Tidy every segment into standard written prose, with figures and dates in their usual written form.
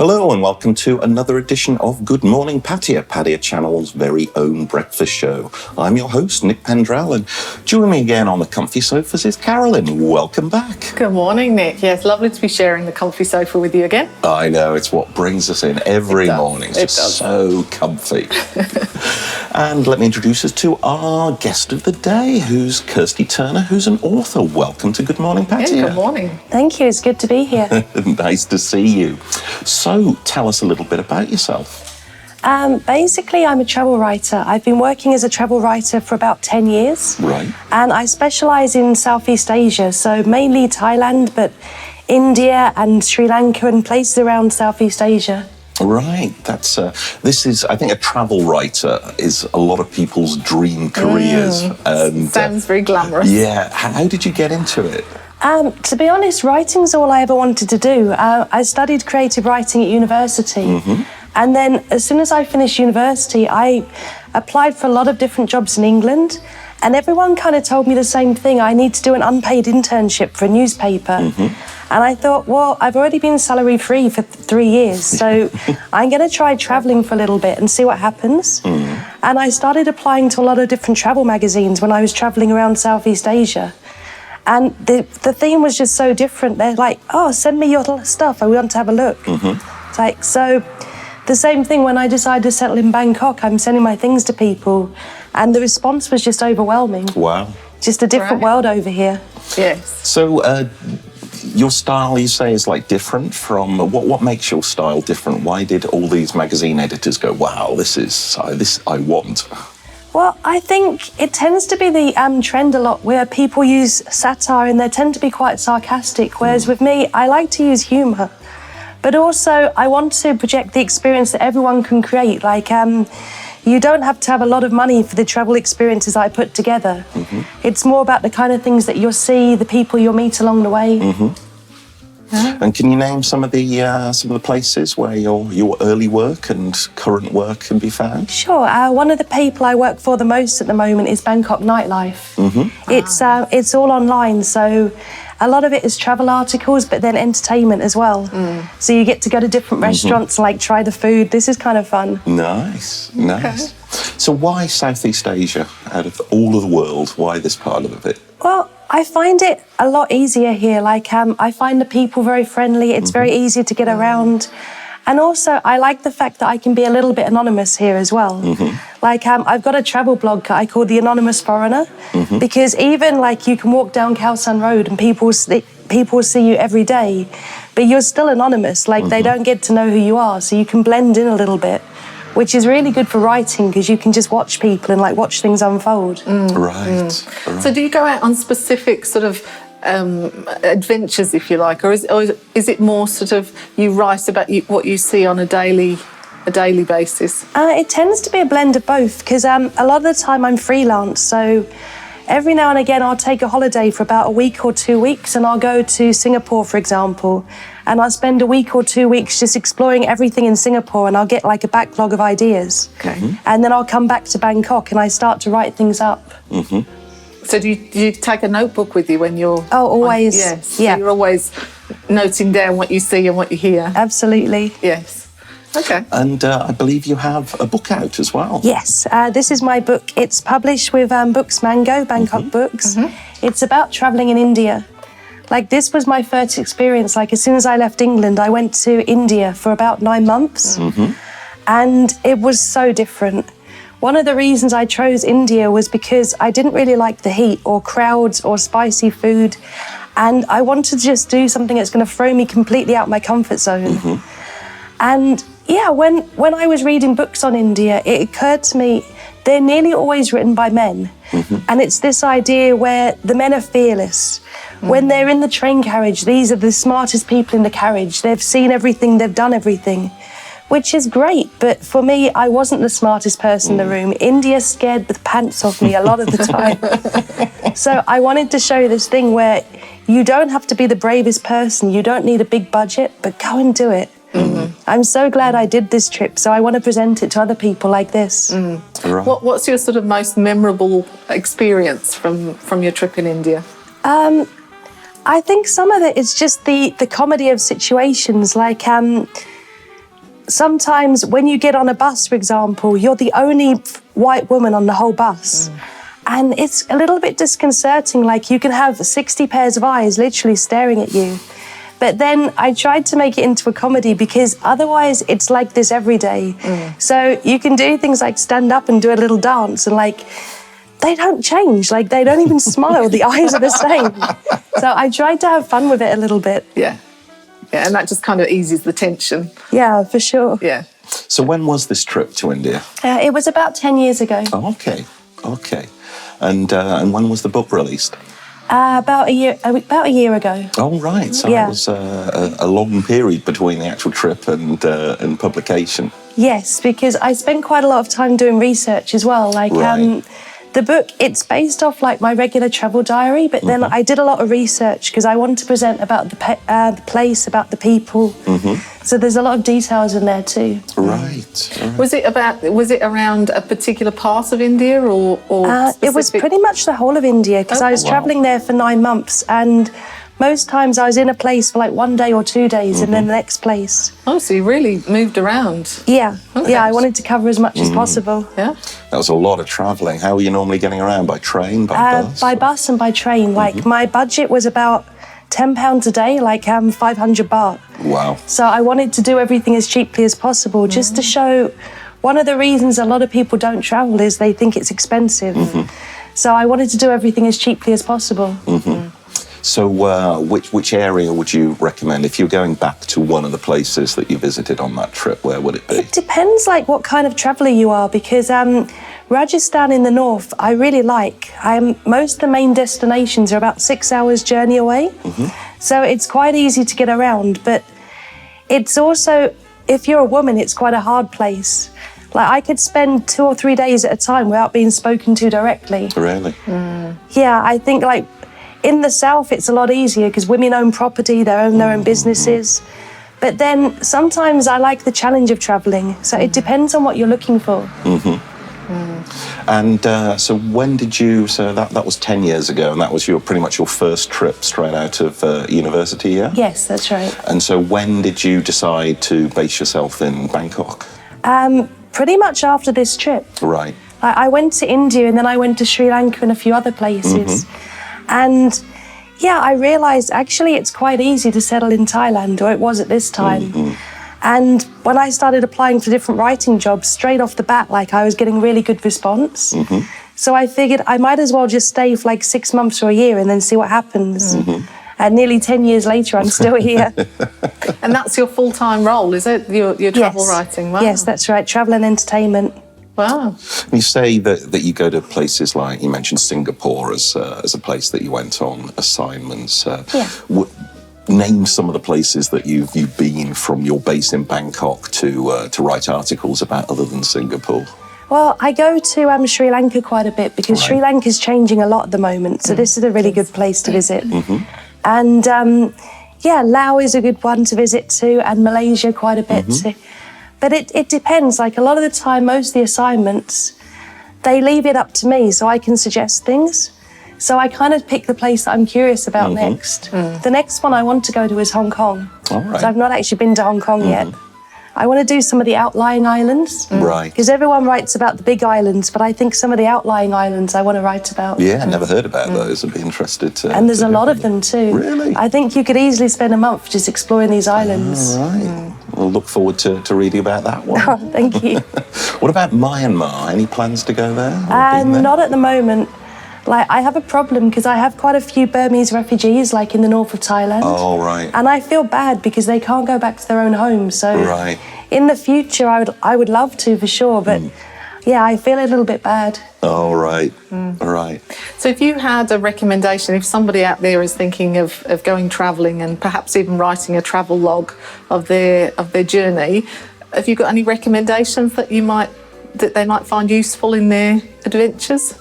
Hello and welcome to another edition of Good Morning Pattaya, Pattaya Channel's very own breakfast show. I'm your host, Nick Pendrell, and joining me again on the comfy sofas is Carolyn. Welcome back. Good morning, Nick. Yes, lovely to be sharing the comfy sofa with you again. I know, it's what brings us in every morning. It's just so comfy. And let me introduce us to our guest of the day, who's Kirsty Turner, who's an author. Welcome to Good Morning Pattaya. Yeah, good morning. Thank you. It's good to be here. Nice to see you. So, tell us a little bit about yourself. Basically, I'm a travel writer. I've been working as a travel writer for about 10 years. Right. And I specialise in Southeast Asia, so mainly Thailand, but India and Sri Lanka and places around Southeast Asia. Right, that's this is, I think, a travel writer is a lot of people's dream careers. And sounds very glamorous. Yeah, how did you get into it? To be honest, writing's all I ever wanted to do. I studied creative writing at university, and then as soon as I finished university, I applied for a lot of different jobs in England, and everyone kind of told me the same thing. I need to do an unpaid internship for a newspaper. And I thought, well, I've already been salary-free for 3 years, so I'm going to try travelling for a little bit and see what happens. And I started applying to a lot of different travel magazines when I was travelling around Southeast Asia. And the theme was just so different. They're like, oh, send me your stuff. I want to have a look. It's like, so the same thing when I decided to settle in Bangkok, I'm sending my things to people. And the response was just overwhelming. Wow. Just a different world over here. Yes. So, your style, you say, is like different from, what makes your style different? Why did all these magazine editors go, wow, this I want? Well, I think it tends to be the trend a lot where people use satire and they tend to be quite sarcastic, whereas with me, I like to use humour. But also, I want to project the experience that everyone can create. Like, you don't have to have a lot of money for the travel experiences I put together. It's more about the kind of things that you'll see, the people you'll meet along the way. And can you name some of the places where your early work and current work can be found? Sure. One of the people I work for the most at the moment is Bangkok Nightlife. It's all online, so a lot of it is travel articles, but then entertainment as well. So you get to go to different restaurants, like try the food. This is kind of fun. Nice. So why Southeast Asia out of all of the world? Why this part of it? Well, I find it a lot easier here. Like, I find the people very friendly. It's very easy to get around. And also, I like the fact that I can be a little bit anonymous here as well. Like, I've got a travel blog I call The Anonymous Foreigner, because even, like, you can walk down Khao San Road and people see you every day, but you're still anonymous. Like, they don't get to know who you are, so you can blend in a little bit, which is really good for writing because you can just watch people and, like, watch things unfold. Right. So do you go out on specific sort of adventures, if you like, or is it more sort of you write about what you see on a daily basis? It tends to be a blend of both because a lot of the time I'm freelance, so every now and again I'll take a holiday for about a week or 2 weeks and I'll go to Singapore, for example, and I'll spend a week or 2 weeks just exploring everything in Singapore and I'll get like a backlog of ideas. And then I'll come back to Bangkok and I start to write things up. So do you take a notebook with you when you're... Oh, always. Yes. Yeah. So you're always noting down what you see and what you hear. Absolutely. Yes. Okay. And I believe you have a book out as well. Yes, this is my book. It's published with Books Mango, Bangkok Books. It's about travelling in India. Like, this was my first experience. Like, as soon as I left England, I went to India for about 9 months. And it was so different. One of the reasons I chose India was because I didn't really like the heat or crowds or spicy food. And I wanted to just do something that's going to throw me completely out my comfort zone. And yeah, when I was reading books on India, it occurred to me they're nearly always written by men. And it's this idea where the men are fearless. When they're in the train carriage, these are the smartest people in the carriage. They've seen everything, they've done everything, which is great. But for me, I wasn't the smartest person in the room. India scared the pants off me a lot of the time. So I wanted to show this thing where you don't have to be the bravest person. You don't need a big budget, but go and do it. I'm so glad I did this trip, so I want to present it to other people like this. Right. What's your sort of most memorable experience from your trip in India? I think some of it is just the comedy of situations. Like, sometimes when you get on a bus, for example, you're the only white woman on the whole bus. And it's a little bit disconcerting. Like, you can have 60 pairs of eyes literally staring at you. But then I tried to make it into a comedy because otherwise it's like this every day. So you can do things like stand up and do a little dance and like, they don't change. Like, they don't even smile. The eyes are the same. So I tried to have fun with it a little bit. Yeah. Yeah, and that just kind of eases the tension. Yeah, for sure. Yeah. So when was this trip to India? It was about 10 years ago. Oh, okay. And when was the book released? About a year ago. Oh, right. So Yeah. it was a long period between the actual trip and publication. Yes, because I spent quite a lot of time doing research as well. Like, Right. the book, it's based off like my regular travel diary, but then I did a lot of research because I wanted to present about the place, about the people. So there's a lot of details in there too. Right. Was it around a particular part of India or It was specific- pretty much the whole of India because I was wow. traveling there for 9 months, and most times I was in a place for like 1 day or 2 days and then the next place. Oh, so you really moved around. Yeah, Okay. yeah, I wanted to cover as much as possible. Yeah. That was a lot of travelling. How were you normally getting around? By train, by bus? By bus and by train. Like, my budget was about £10 a day, like 500 baht. Wow. So I wanted to do everything as cheaply as possible, just to show. One of the reasons a lot of people don't travel is they think it's expensive. So I wanted to do everything as cheaply as possible. So which area would you recommend? If you're going back to one of the places that you visited on that trip, where would it be? It depends like what kind of traveller you are, because Rajasthan in the north I really like. Most of the main destinations are about 6 hours journey away. So it's quite easy to get around, but it's also, if you're a woman, it's quite a hard place. Like, I could spend 2 or 3 days at a time without being spoken to directly. Really? Yeah, I think like in the south it's a lot easier because women own property, they own their own businesses. But then sometimes I like the challenge of travelling, so it depends on what you're looking for. And so when did you? So that was 10 years ago, and that was pretty much your first trip straight out of university, yeah? Yes, that's right. And so when did you decide to base yourself in Bangkok? Pretty much after this trip. Right. I went to India and then I went to Sri Lanka and a few other places. And yeah, I realised actually it's quite easy to settle in Thailand, or it was at this time. And when I started applying for different writing jobs, straight off the bat, like, I was getting really good response. So I figured I might as well just stay for like 6 months or a year and then see what happens. And nearly 10 years later, I'm still here. And that's your full-time role, is it? Your travel writing? Wow. Yes, that's right. Travel and entertainment. Wow. You say that you go to places like, you mentioned Singapore as a place that you went on assignments. Name some of the places that you've been from your base in Bangkok to write articles about, other than Singapore. Well, I go to Sri Lanka quite a bit because Sri Lanka's changing a lot at the moment. So this is a really good place to visit. And Laos is a good one to visit too, and Malaysia quite a bit too. But it depends. Like, a lot of the time, most of the assignments, they leave it up to me so I can suggest things. So I kind of pick the place that I'm curious about next. The next one I want to go to is Hong Kong. All right. So I've not actually been to Hong Kong yet. I want to do some of the outlying islands. Right. Because everyone writes about the big islands, but I think some of the outlying islands I want to write about. Yeah, never heard about those. I'd be interested to. And there's to a hear lot of about them too. Really? I think you could easily spend a month just exploring these islands. All right. We'll look forward to reading about that one. Oh, thank you. What about Myanmar? Any plans to go there? Or been there? Not at the moment. Like, I have a problem because I have quite a few Burmese refugees, like in the north of Thailand. Oh, right. And I feel bad because they can't go back to their own homes. So Right. in the future, I would love to for sure. But yeah, I feel a little bit bad. Oh, right. All right. So if you had a recommendation, if somebody out there is thinking of going travelling and perhaps even writing a travel log of their journey, have you got any recommendations that they might find useful in their adventures?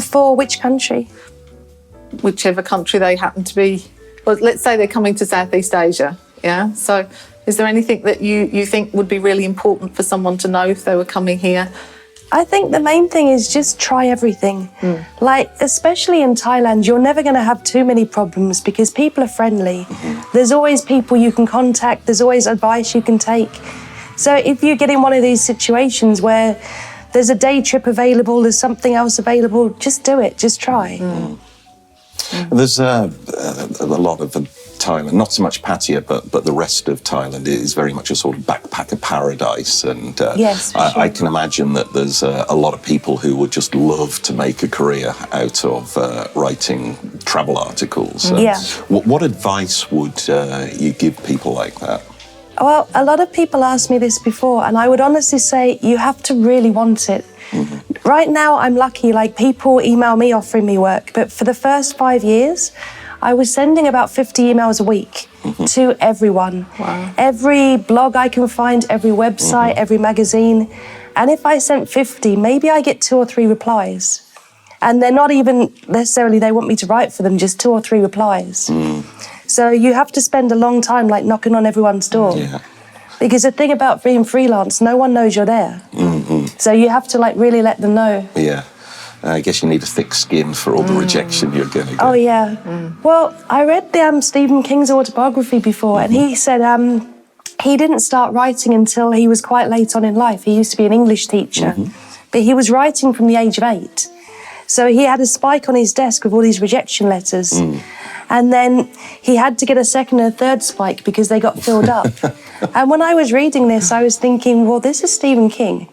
For which country? Whichever country they happen to be. Well, let's say they're coming to Southeast Asia, yeah? So is there anything that you think would be really important for someone to know if they were coming here I think the main thing is just try everything. Like, especially in Thailand, you're never going to have too many problems because people are friendly. There's always people you can contact. There's always advice you can take. So if you get in one of these situations where there's a day trip available, there's something else available, just do it, just try. There's a lot of Thailand, not so much Pattaya, but the rest of Thailand is very much a sort of backpacker paradise. And Yes, for sure. I can imagine that there's a lot of people who would just love to make a career out of writing travel articles. Yeah. What advice would you give people like that? Well, a lot of people asked me this before, and I would honestly say you have to really want it. Right now, I'm lucky, like people email me offering me work, but for the first 5 years, I was sending about 50 emails a week to everyone. Wow. Every blog I can find, every website, every magazine. And if I sent 50, maybe I get 2 or 3 replies. And they're not even necessarily they want me to write for them, just 2 or 3 replies. So you have to spend a long time like knocking on everyone's door. Yeah. Because the thing about being freelance, no one knows you're there. So you have to like really let them know. Yeah. I guess you need a thick skin for all the rejection you're going to get. Oh, yeah. Well, I read the Stephen King's autobiography before, and he said he didn't start writing until he was quite late on in life. He used to be an English teacher, but he was writing from the age of 8. So he had a spike on his desk with all these rejection letters. And then he had to get a second and a third spike because they got filled up. And when I was reading this, I was thinking, well, this is Stephen King.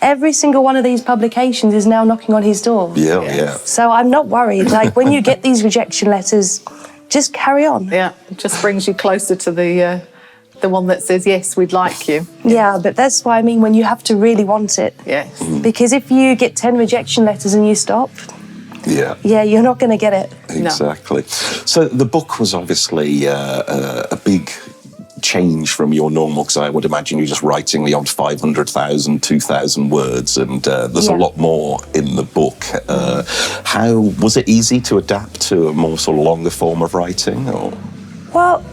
Every single one of these publications is now knocking on his door. Yeah. So I'm not worried. Like, when you get these rejection letters, just carry on. Yeah, it just brings you closer to the one that says, yes, we'd like you. Yeah, but that's why I mean when you have to really want it. Yes. Because if you get 10 rejection letters and you stop, Yeah. you're not going to get it. Exactly. So the book was obviously a big change from your normal, because I would imagine you're just writing the odd 500,000, 2,000 words, and there's a lot more in the book. How was it easy to adapt to a more sort of longer form of writing? Or? Well,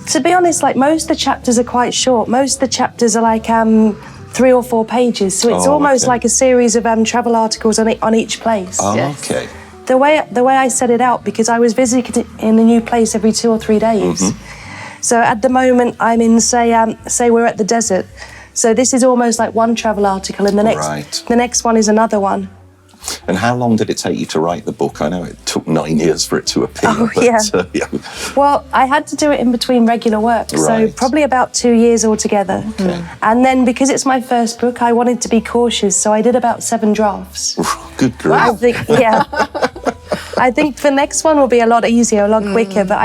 to be honest, like most of the chapters are quite short. Most of the chapters are like 3 or 4 pages, so it's almost like a series of travel articles on each place. Oh, Yes. okay. The way I set it out, because I was visiting in a new place every 2 or 3 days. So at the moment I'm in, say we're at the desert. So this is almost like one travel article, and the next one is another one. And how long did it take you to write the book? I know it took 9 years for it to appear. Oh, but, yeah. Well, I had to do it in between regular work, so probably about 2 years altogether. Okay. And then because it's my first book, I wanted to be cautious, so I did about 7 drafts. Good grief. I think, I think the next one will be a lot easier, a lot quicker, but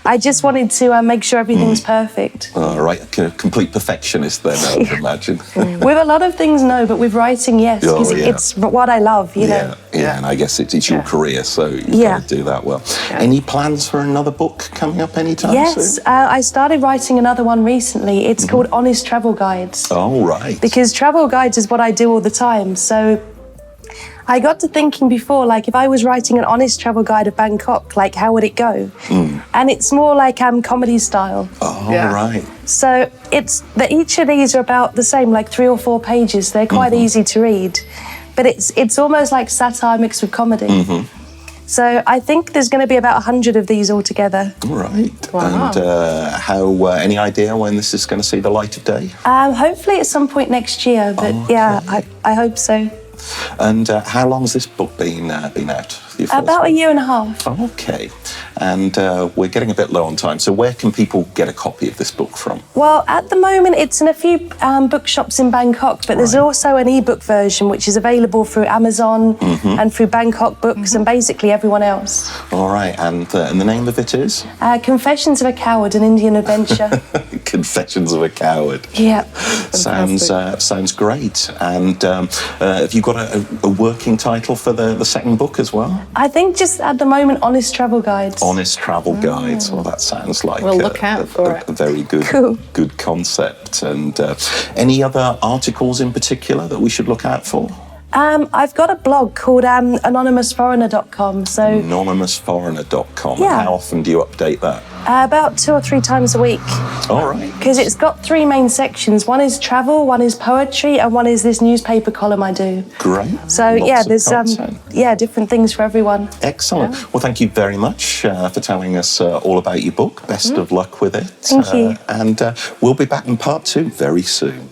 I just wanted to make sure everything's perfect. All right, complete perfectionist then, I would imagine. With a lot of things, no, but with writing, yes, because it's what I love, you know. Yeah, and I guess it's your career, so you've got to do that well. Any plans for another book coming up anytime soon? Yes, I started writing another one recently. It's called Honest Travel Guides. Oh, right. Because travel guides is what I do all the time, so I got to thinking before, like, if I was writing an honest travel guide of Bangkok, like, how would it go? And it's more like comedy style. Oh, right. So each of these are about the same, like 3 or 4 pages. They're quite easy to read, but it's almost like satire mixed with comedy. So I think there's going to be about 100 of these altogether. All right. Wow. And any idea when this is going to see the light of day? Hopefully at some point next year, but I hope so. And how long has this book been out? Your first About one? a year and a half. Oh, okay. And we're getting a bit low on time, so where can people get a copy of this book from? Well, at the moment, it's in a few bookshops in Bangkok, but there's also an ebook version which is available through Amazon and through Bangkok Books and basically everyone else. All right, and the name of it is? Confessions of a Coward, an Indian Adventure. Confessions of a Coward. Yeah. Sounds great. And have you got a working title for the second book as well? I think just at the moment, Honest Travel Guides. Honest Travel Guides. Well, that sounds like We'll look out for it. A very good concept. And any other articles in particular that we should look out for? I've got a blog called anonymousforeigner.com. So anonymousforeigner.com. Yeah. How often do you update that? About 2 or 3 times a week. All right. Because it's got 3 main sections. One is travel, one is poetry, and one is this newspaper column I do. Great. So there's different things for everyone. Excellent. Yeah. Well, thank you very much for telling us all about your book. Best of luck with it. Thank you. And we'll be back in part 2 very soon.